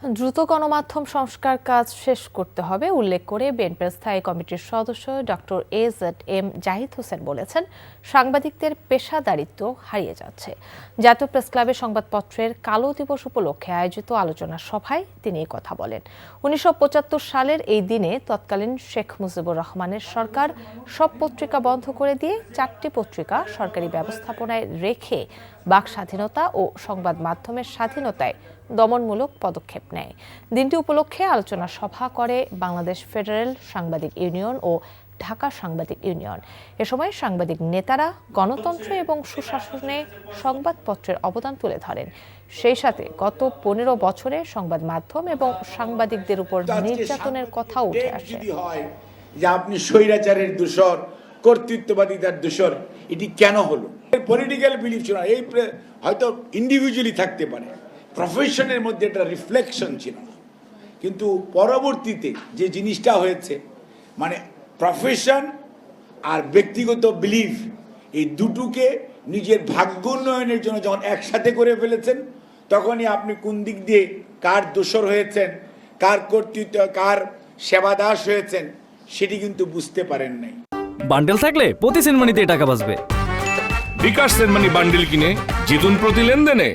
দ্রুত গণমাধ্যম সংস্কার কাজ শেষ করতে হবে উল্লেখ করে বিএনপির স্থায়ী কমিটির সদস্য ডক্টর এ.জেড.এম জাহিদ হোসেন বলেছেন, সাংবাদিকদের পেশাদারিত্ব হারিয়ে যাচ্ছে। জাতীয় প্রেসক্লাবের সংবাদপত্রের কালো দিবস উপলক্ষে আয়োজিত আলোচনা সভায় তিনি এই কথা বলেন। ১৯৭৫ সালের এই দিনে তৎকালীন শেখ মুজিবুর রহমানের সরকার সব পত্রিকা বন্ধ করে দিয়ে 4টি পত্রিকা সরকারি ব্যবস্থাপনায় রেখে বাক স্বাধীনতা ও সংবাদ মাধ্যমের স্বাধীনতায় দমনমূলক পদক্ষেপ নেয়। দিনটি উপলক্ষে আলোচনা সভা করে বাংলাদেশ ফেডারেল সাংবাদিক ইউনিয়ন ও ঢাকা সাংবাদিক ইউনিয়ন। এ সময় সাংবাদিক নেতারা গণতন্ত্র এবং সুশাসনে সংবাদপত্রের অবদান তুলে ধরেন। সেই সাথে গত 15 বছরে সংবাদ মাধ্যম এবং সাংবাদিকদের উপর নির্যাতনের কথা উঠে আসে। যে আপনি স্বৈরাচারের দোষর, কর্তৃত্ববাদিতার দোষর, এটি কেন হলো? পলিটিক্যাল বিলিফ ছিল, এই হয়তো ইন্ডিভিজুয়ালি থাকতে পারে, প্রফেশনের মধ্যে একটা রিফ্লেকশন ছিল না। কিন্তু পরবর্তীতে যে জিনিসটা হয়েছে, মানে প্রফেশন আর ব্যক্তিগত বিলিফ, এই দুটোকে নিজের ভাগ্য উন্নয়নের জন্য যখন একসাথে করে ফেলেছেন, তখনই আপনি কোন দিক দিয়ে কার দোষর হয়েছেন, কার কর্তৃত্ব, কার সেবাদাস হয়েছেন, সেটি কিন্তু বুঝতে পারেন নাই। বান্ডেল থাকলে প্রতি সেনমানিতে টাকা বাঁচবে। বিকাশ সেনমানি বান্ডেল কিনে জিতুন প্রতি লেনদেনে।